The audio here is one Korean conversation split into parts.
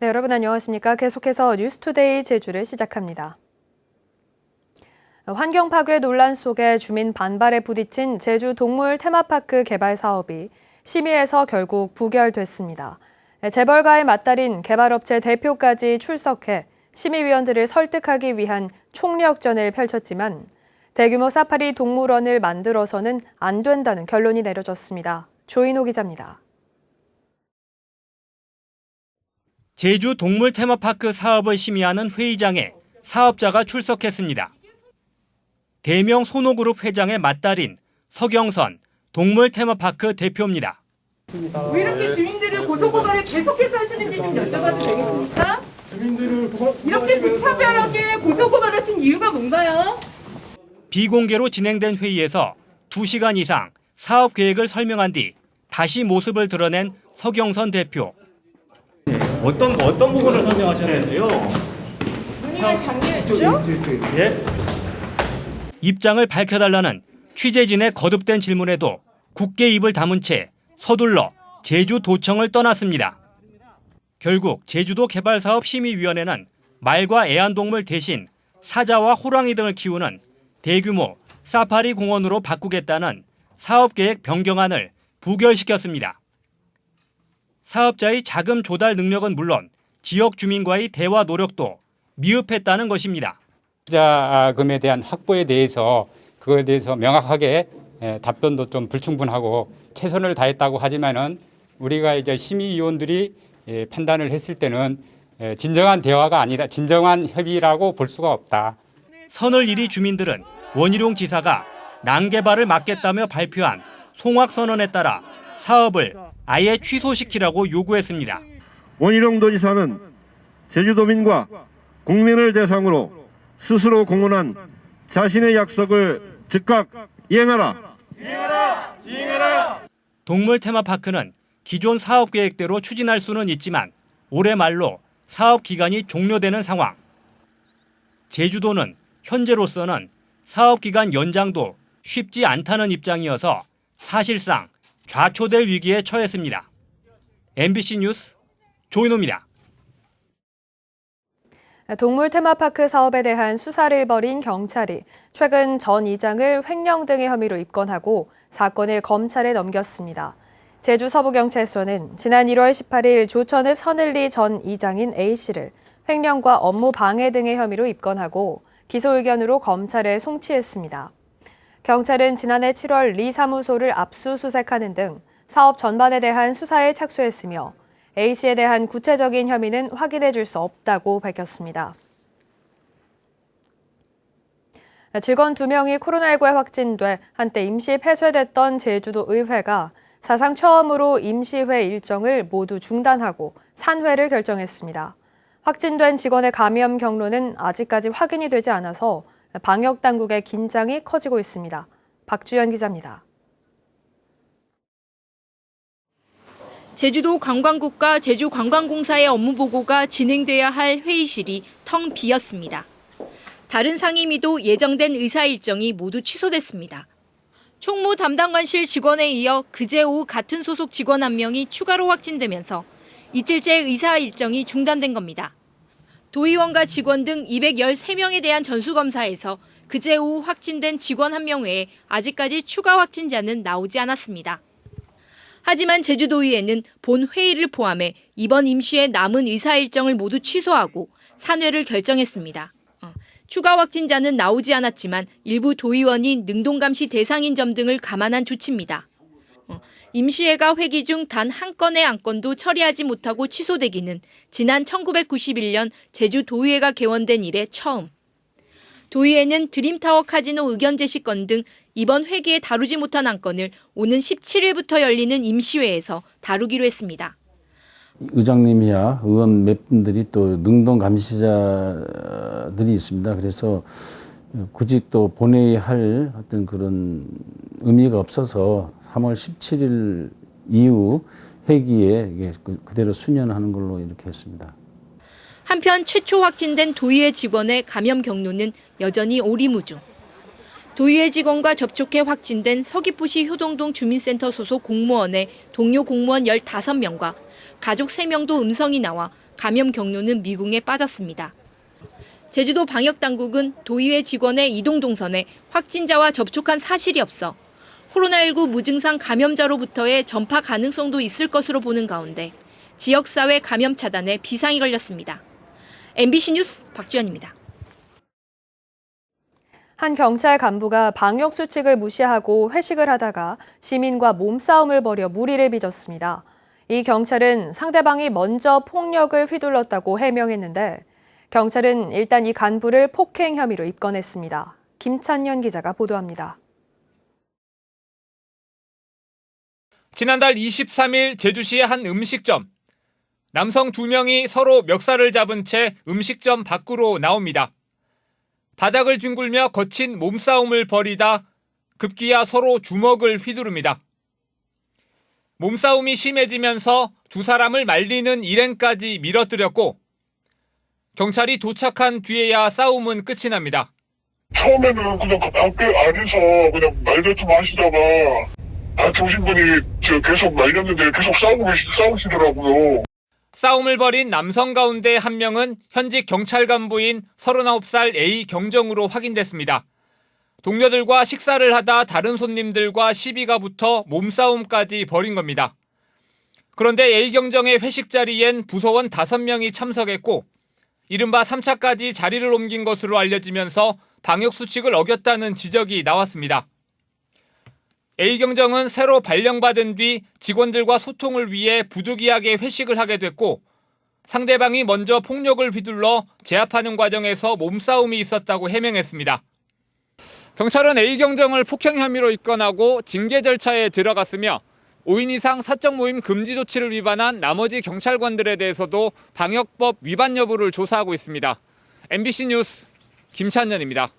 네, 여러분 안녕하십니까? 계속해서 뉴스투데이 제주를 시작합니다. 환경 파괴 논란 속에 주민 반발에 부딪힌 제주 동물 테마파크 개발 사업이 심의에서 결국 부결됐습니다. 재벌가의 맞달인 개발업체 대표까지 출석해 심의위원들을 설득하기 위한 총력전을 펼쳤지만 대규모 사파리 동물원을 만들어서는 안 된다는 결론이 내려졌습니다. 조인호 기자입니다. 제주 동물 테마파크 사업을 심의하는 회의장에 사업자가 출석했습니다. 대명 소노그룹 회장의 맞달인 서경선 동물 테마파크 대표입니다. 왜 이렇게 주민들을 고소고발을 계속해서 하시는지 좀 여쭤봐도 되겠습니까? 이렇게 무차별하게 고소고발하신 이유가 뭔가요? 비공개로 진행된 회의에서 2시간 이상 사업 계획을 설명한 뒤 다시 모습을 드러낸 서경선 대표. 어떤 부분을 설명하셨는데요? 문의가 장려했죠? 예? 입장을 밝혀달라는 취재진의 거듭된 질문에도 굳게 입을 다문 채 서둘러 제주도청을 떠났습니다. 결국 제주도 개발사업 심의위원회는 말과 애완동물 대신 사자와 호랑이 등을 키우는 대규모 사파리 공원으로 바꾸겠다는 사업계획 변경안을 부결시켰습니다. 사업자의 자금 조달 능력은 물론 지역 주민과의 대화 노력도 미흡했다는 것입니다. 투자금에 대한 확보에 대해서 그거에 대해서 명확하게 답변도 좀 불충분하고 최선을 다했다고 하지만은 우리가 이제 심의위원들이 판단을 했을 때는 진정한 대화가 아니라 진정한 협의라고 볼 수가 없다. 선을 이리 주민들은 원희룡 지사가 난개발을 막겠다며 발표한 송악선언에 따라 사업을 아예 취소시키라고 요구했습니다. 원희룡 도지사는 제주도민과 국민을 대상으로 스스로 공언한 자신의 약속을 즉각 이행하라. 동물 테마파크는 기존 사업 계획대로 추진할 수는 있지만 올해 말로 사업 기간이 종료되는 상황. 제주도는 현재로서는 사업 기간 연장도 쉽지 않다는 입장이어서 사실상 좌초될 위기에 처했습니다. MBC 뉴스 조인호입니다. 동물 테마파크 사업에 대한 수사를 벌인 경찰이 최근 전 이장을 횡령 등의 혐의로 입건하고 사건을 검찰에 넘겼습니다. 제주 서부경찰서는 지난 1월 18일 조천읍 선을리 전 이장인 A씨를 횡령과 업무 방해 등의 혐의로 입건하고 기소 의견으로 검찰에 송치했습니다. 경찰은 지난해 7월 리 사무소를 압수수색하는 등 사업 전반에 대한 수사에 착수했으며 A씨에 대한 구체적인 혐의는 확인해 줄 수 없다고 밝혔습니다. 직원 2명이 코로나19에 확진돼 한때 임시 폐쇄됐던 제주도 의회가 사상 처음으로 임시회 일정을 모두 중단하고 산회를 결정했습니다. 확진된 직원의 감염 경로는 아직까지 확인이 되지 않아서 방역당국의 긴장이 커지고 있습니다. 박주연 기자입니다. 제주도 관광국과 제주관광공사의 업무 보고가 진행돼야 할 회의실이 텅 비었습니다. 다른 상임위도 예정된 의사 일정이 모두 취소됐습니다. 총무 담당관실 직원에 이어 그제 오후 같은 소속 직원 1명이 추가로 확진되면서 이틀째 의사 일정이 중단된 겁니다. 도의원과 직원 등 213명에 대한 전수검사에서 그제 오후 확진된 직원 1명 외에 아직까지 추가 확진자는 나오지 않았습니다. 하지만 제주도의회는 본 회의를 포함해 이번 임시회 남은 의사 일정을 모두 취소하고 산회를 결정했습니다. 추가 확진자는 나오지 않았지만 일부 도의원이 능동감시 대상인 점 등을 감안한 조치입니다. 임시회가 회기 중 단 한 건의 안건도 처리하지 못하고 취소되기는 지난 1991년 제주도의회가 개원된 이래 처음. 도의회는 드림타워 카지노 의견 제시건 등 이번 회기에 다루지 못한 안건을 오는 17일부터 열리는 임시회에서 다루기로 했습니다. 의장님이야 의원 몇 분들이 또 능동 감시자들이 있습니다. 그래서 굳이 또 본회의 할 어떤 그런 의미가 없어서 3월 17일 이후 회기에 그대로 수년하는 걸로 이렇게 했습니다. 한편 최초 확진된 도의회 직원의 감염 경로는 여전히 오리무중. 도의회 직원과 접촉해 확진된 서귀포시 효동동 주민센터 소속 공무원의 동료 공무원 15명과 가족 3명도 음성이 나와 감염 경로는 미궁에 빠졌습니다. 제주도 방역당국은 도의회 직원의 이동 동선에 확진자와 접촉한 사실이 없어 코로나19 무증상 감염자로부터의 전파 가능성도 있을 것으로 보는 가운데 지역사회 감염 차단에 비상이 걸렸습니다. MBC 뉴스 박주연입니다. 한 경찰 간부가 방역 수칙을 무시하고 회식을 하다가 시민과 몸싸움을 벌여 무리를 빚었습니다. 이 경찰은 상대방이 먼저 폭력을 휘둘렀다고 해명했는데 경찰은 일단 이 간부를 폭행 혐의로 입건했습니다. 김찬현 기자가 보도합니다. 지난달 23일 제주시의 한 음식점. 남성 2명이 서로 멱살을 잡은 채 음식점 밖으로 나옵니다. 바닥을 뒹굴며 거친 몸싸움을 벌이다 급기야 서로 주먹을 휘두릅니다. 몸싸움이 심해지면서 두 사람을 말리는 일행까지 밀어뜨렸고 경찰이 도착한 뒤에야 싸움은 끝이 납니다. 처음에는 그냥 그 밖에 안에서 그냥 말대충 하시다가 정신분이 계속 말렸는데 계속 싸우시더라고요. 싸움을 벌인 남성 가운데 한 명은 현직 경찰 간부인 39살 A 경정으로 확인됐습니다. 동료들과 식사를 하다 다른 손님들과 시비가 붙어 몸싸움까지 벌인 겁니다. 그런데 A 경정의 회식 자리엔 부서원 5명이 참석했고 이른바 3차까지 자리를 옮긴 것으로 알려지면서 방역수칙을 어겼다는 지적이 나왔습니다. A 경정은 새로 발령받은 뒤 직원들과 소통을 위해 부득이하게 회식을 하게 됐고 상대방이 먼저 폭력을 휘둘러 제압하는 과정에서 몸싸움이 있었다고 해명했습니다. 경찰은 A 경정을 폭행 혐의로 입건하고 징계 절차에 들어갔으며 5인 이상 사적 모임 금지 조치를 위반한 나머지 경찰관들에 대해서도 방역법 위반 여부를 조사하고 있습니다. MBC 뉴스 김찬현입니다.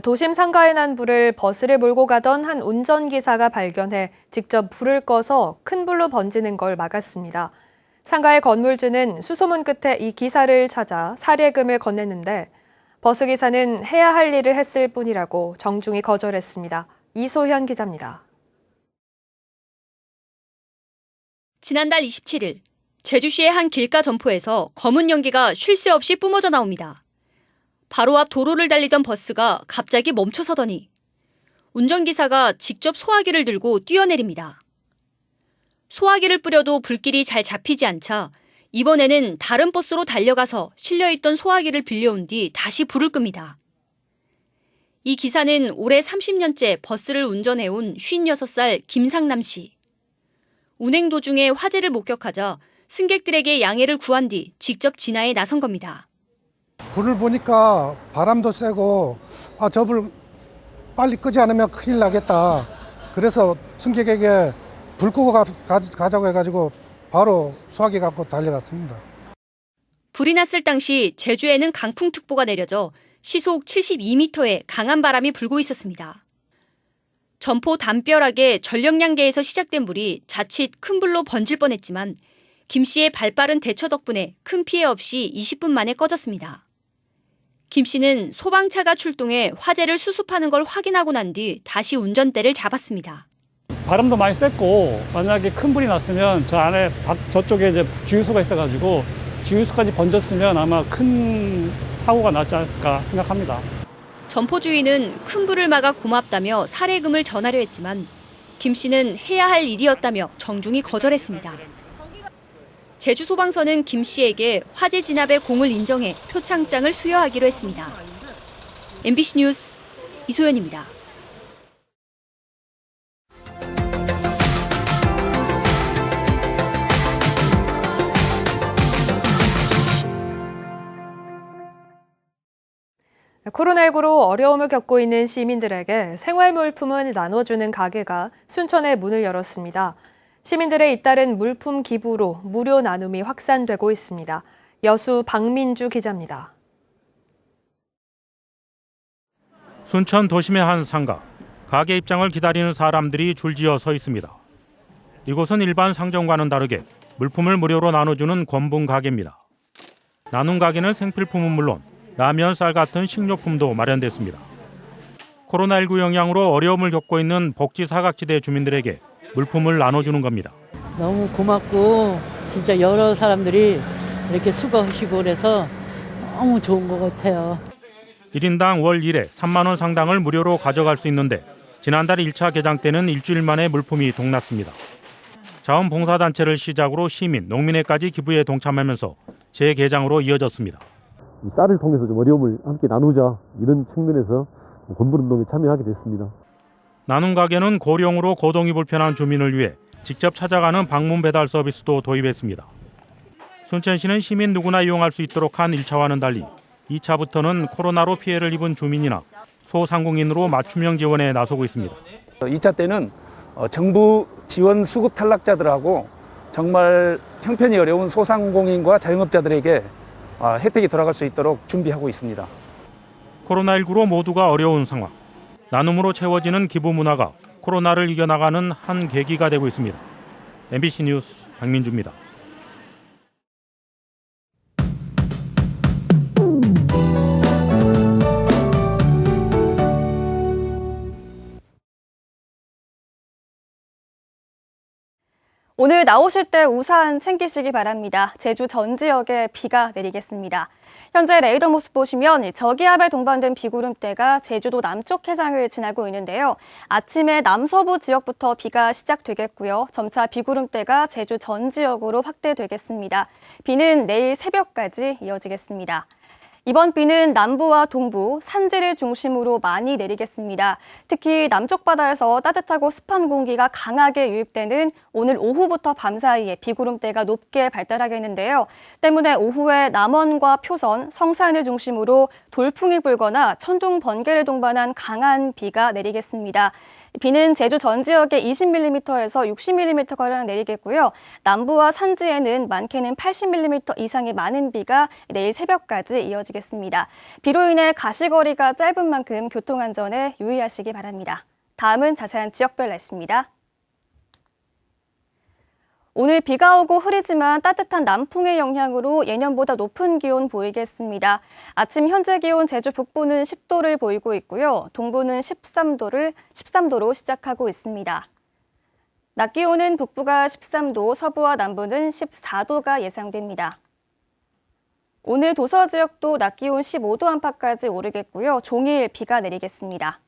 도심 상가에 난 불을 버스를 몰고 가던 한 운전기사가 발견해 직접 불을 꺼서 큰 불로 번지는 걸 막았습니다. 상가의 건물주는 수소문 끝에 이 기사를 찾아 살해금을 건넸는데 버스기사는 해야 할 일을 했을 뿐이라고 정중히 거절했습니다. 이소현 기자입니다. 지난달 27일 제주시의 한 길가 점포에서 검은 연기가 쉴 새 없이 뿜어져 나옵니다. 바로 앞 도로를 달리던 버스가 갑자기 멈춰서더니 운전기사가 직접 소화기를 들고 뛰어내립니다. 소화기를 뿌려도 불길이 잘 잡히지 않자 이번에는 다른 버스로 달려가서 실려있던 소화기를 빌려온 뒤 다시 불을 끕니다. 이 기사는 올해 30년째 버스를 운전해온 56살 김상남 씨. 운행 도중에 화재를 목격하자 승객들에게 양해를 구한 뒤 직접 진화에 나선 겁니다. 불을 보니까 바람도 세고 저 불 빨리 끄지 않으면 큰일 나겠다. 그래서 승객에게 불 끄고 가자고 해가지고 바로 소화기 갖고 달려갔습니다. 불이 났을 당시 제주에는 강풍특보가 내려져 시속 72m의 강한 바람이 불고 있었습니다. 점포 담벼락에 전력량계에서 시작된 불이 자칫 큰 불로 번질 뻔했지만 김 씨의 발빠른 대처 덕분에 큰 피해 없이 20분 만에 꺼졌습니다. 김 씨는 소방차가 출동해 화재를 수습하는 걸 확인하고 난 뒤 다시 운전대를 잡았습니다. 바람도 많이 셌고 만약에 큰 불이 났으면 저 안에 저쪽에 이제 주유소가 있어가지고 주유소까지 번졌으면 아마 큰 사고가 났지 않을까 생각합니다. 점포 주인은 큰 불을 막아 고맙다며 살해금을 전하려 했지만 김 씨는 해야 할 일이었다며 정중히 거절했습니다. 제주소방서는 김 씨에게 화재 진압의 공을 인정해 표창장을 수여하기로 했습니다. MBC 뉴스 이소연입니다. 코로나19로 어려움을 겪고 있는 시민들에게 생활물품을 나눠주는 가게가 순천에 문을 열었습니다. 시민들의 잇따른 물품 기부로 무료 나눔이 확산되고 있습니다. 여수 박민주 기자입니다. 순천 도심의 한 상가. 가게 입장을 기다리는 사람들이 줄지어 서 있습니다. 이곳은 일반 상점과는 다르게 물품을 무료로 나눠주는 권분 가게입니다. 나눔 가게는 생필품은 물론 라면, 쌀 같은 식료품도 마련됐습니다. 코로나19 영향으로 어려움을 겪고 있는 복지 사각지대 주민들에게 물품을 나눠주는 겁니다. 너무 고맙고 진짜 여러 사람들이 이렇게 수고하시고 그래서 너무 좋은 것 같아요. 1인당 월 1회 3만 원 상당을 무료로 가져갈 수 있는데 지난달 1차 개장 때는 일주일 만에 물품이 동났습니다. 자원봉사단체를 시작으로 시민, 농민에까지 기부에 동참하면서 재개장으로 이어졌습니다. 쌀을 통해서 좀 어려움을 함께 나누자 이런 측면에서 권분운동에 참여하게 됐습니다. 나눔 가게는 고령으로 거동이 불편한 주민을 위해 직접 찾아가는 방문 배달 서비스도 도입했습니다. 순천시는 시민 누구나 이용할 수 있도록 한 1차와는 달리 2차부터는 코로나로 피해를 입은 주민이나 소상공인으로 맞춤형 지원에 나서고 있습니다. 2차 때는 정부 지원 수급 탈락자들하고 정말 형편이 어려운 소상공인과 자영업자들에게 혜택이 돌아갈 수 있도록 준비하고 있습니다. 코로나19로 모두가 어려운 상황. 나눔으로 채워지는 기부 문화가 코로나를 이겨나가는 한 계기가 되고 있습니다. MBC 뉴스 박민주입니다. 오늘 나오실 때 우산 챙기시기 바랍니다. 제주 전 지역에 비가 내리겠습니다. 현재 레이더 모습 보시면 저기압에 동반된 비구름대가 제주도 남쪽 해상을 지나고 있는데요. 아침에 남서부 지역부터 비가 시작되겠고요. 점차 비구름대가 제주 전 지역으로 확대되겠습니다. 비는 내일 새벽까지 이어지겠습니다. 이번 비는 남부와 동부, 산지를 중심으로 많이 내리겠습니다. 특히 남쪽 바다에서 따뜻하고 습한 공기가 강하게 유입되는 오늘 오후부터 밤 사이에 비구름대가 높게 발달하겠는데요. 때문에 오후에 남원과 표선, 성산을 중심으로 돌풍이 불거나 천둥, 번개를 동반한 강한 비가 내리겠습니다. 비는 제주 전 지역에 20mm에서 60mm가량 내리겠고요. 남부와 산지에는 많게는 80mm 이상의 많은 비가 내일 새벽까지 이어지겠습니다. 비로 인해 가시거리가 짧은 만큼 교통안전에 유의하시기 바랍니다. 다음은 자세한 지역별 날씨입니다. 오늘 비가 오고 흐리지만 따뜻한 남풍의 영향으로 예년보다 높은 기온 보이겠습니다. 아침 현재 기온 제주 북부는 10도를 보이고 있고요. 동부는 13도로 시작하고 있습니다. 낮 기온은 북부가 13도, 서부와 남부는 14도가 예상됩니다. 오늘 도서 지역도 낮 기온 15도 안팎까지 오르겠고요. 종일 비가 내리겠습니다.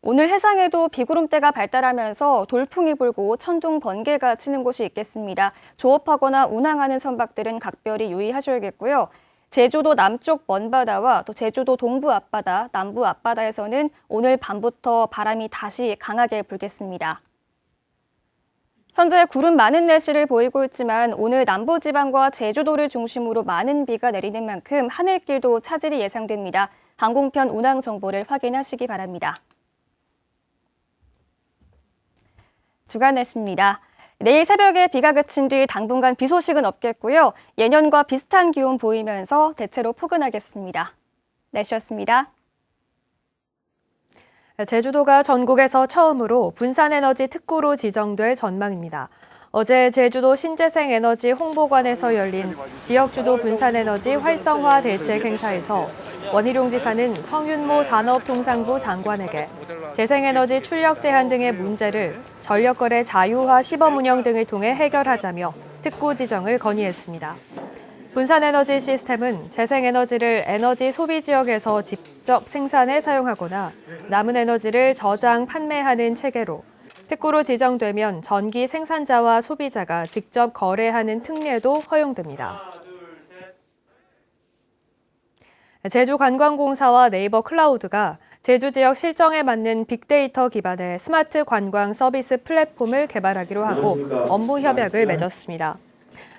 오늘 해상에도 비구름대가 발달하면서 돌풍이 불고 천둥, 번개가 치는 곳이 있겠습니다. 조업하거나 운항하는 선박들은 각별히 유의하셔야겠고요. 제주도 남쪽 먼바다와 또 제주도 동부 앞바다, 남부 앞바다에서는 오늘 밤부터 바람이 다시 강하게 불겠습니다. 현재 구름 많은 날씨를 보이고 있지만 오늘 남부지방과 제주도를 중심으로 많은 비가 내리는 만큼 하늘길도 차질이 예상됩니다. 항공편 운항 정보를 확인하시기 바랍니다. 주간 날씨입니다. 내일 새벽에 비가 그친 뒤 당분간 비 소식은 없겠고요. 예년과 비슷한 기온 보이면서 대체로 포근하겠습니다. 날씨였습니다. 제주도가 전국에서 처음으로 분산에너지 특구로 지정될 전망입니다. 어제 제주도 신재생에너지 홍보관에서 열린 지역주도 분산에너지 활성화 대책 행사에서 원희룡 지사는 성윤모 산업통상부 장관에게 재생에너지 출력 제한 등의 문제를 전력거래 자유화 시범 운영 등을 통해 해결하자며 특구 지정을 건의했습니다. 분산에너지 시스템은 재생에너지를 에너지 소비 지역에서 직접 생산해 사용하거나 남은 에너지를 저장, 판매하는 체계로 특구로 지정되면 전기 생산자와 소비자가 직접 거래하는 특례도 허용됩니다. 제주관광공사와 네이버 클라우드가 제주 지역 실정에 맞는 빅데이터 기반의 스마트 관광 서비스 플랫폼을 개발하기로 하고 업무 협약을 맺었습니다.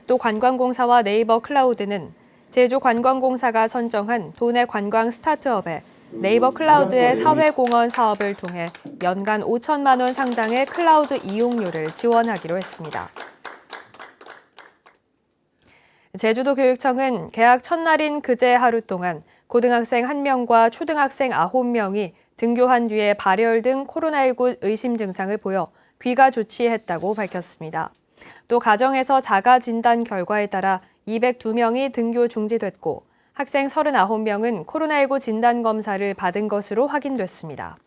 또 관광공사와 네이버 클라우드는 제주관광공사가 선정한 도내 관광 스타트업에 네이버 클라우드의 사회공헌 사업을 통해 연간 5천만 원 상당의 클라우드 이용료를 지원하기로 했습니다. 제주도 교육청은 개학 첫날인 그제 하루 동안 고등학생 1명과 초등학생 9명이 등교한 뒤에 발열 등 코로나19 의심 증상을 보여 귀가 조치했다고 밝혔습니다. 또 가정에서 자가 진단 결과에 따라 202명이 등교 중지됐고 학생 39명은 코로나19 진단 검사를 받은 것으로 확인됐습니다.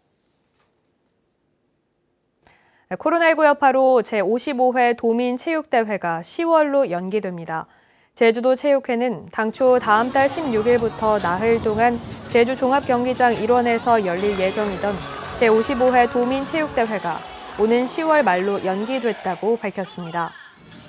코로나19 여파로 제55회 도민체육대회가 10월로 연기됩니다. 제주도 체육회는 당초 다음 달 16일부터 나흘 동안 제주 종합경기장 일원에서 열릴 예정이던 제55회 도민체육대회가 오는 10월 말로 연기됐다고 밝혔습니다.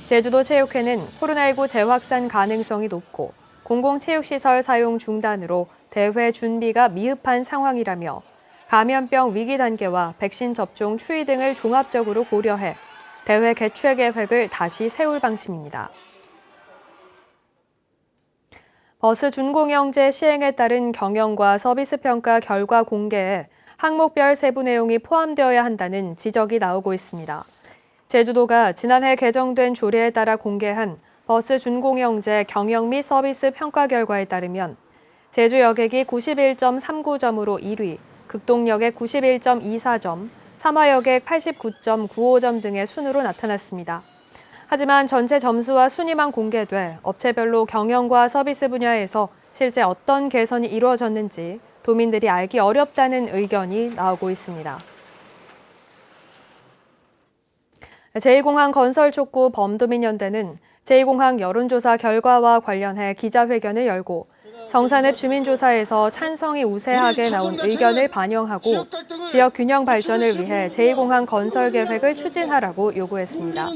제주도 체육회는 코로나19 재확산 가능성이 높고 공공체육시설 사용 중단으로 대회 준비가 미흡한 상황이라며 감염병 위기 단계와 백신 접종 추이 등을 종합적으로 고려해 대회 개최 계획을 다시 세울 방침입니다. 버스 준공영제 시행에 따른 경영과 서비스 평가 결과 공개에 항목별 세부 내용이 포함되어야 한다는 지적이 나오고 있습니다. 제주도가 지난해 개정된 조례에 따라 공개한 버스 준공영제 경영 및 서비스 평가 결과에 따르면 제주 여객이 91.39점으로 1위, 극동역의 91.24점, 삼화역의 89.95점 등의 순으로 나타났습니다. 하지만 전체 점수와 순위만 공개돼 업체별로 경영과 서비스 분야에서 실제 어떤 개선이 이루어졌는지 도민들이 알기 어렵다는 의견이 나오고 있습니다. 제2공항 건설 촉구 범도민연대는 제2공항 여론조사 결과와 관련해 기자회견을 열고 성산읍 주민조사에서 찬성이 우세하게 나온 의견을 반영하고 지역 균형 발전을 위해 제2공항 건설 계획을 추진하라고 요구했습니다.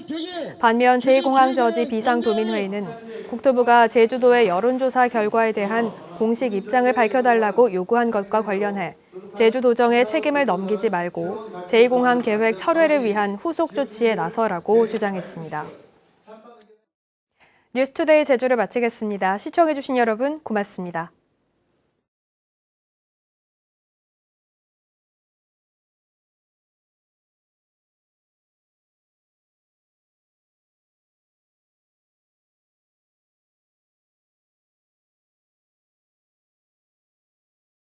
반면 제2공항 저지 비상도민회의는 국토부가 제주도의 여론조사 결과에 대한 공식 입장을 밝혀달라고 요구한 것과 관련해 제주도정에 책임을 넘기지 말고 제2공항 계획 철회를 위한 후속 조치에 나서라고 주장했습니다. 뉴스투데이 제주를 마치겠습니다. 시청해주신 여러분 고맙습니다.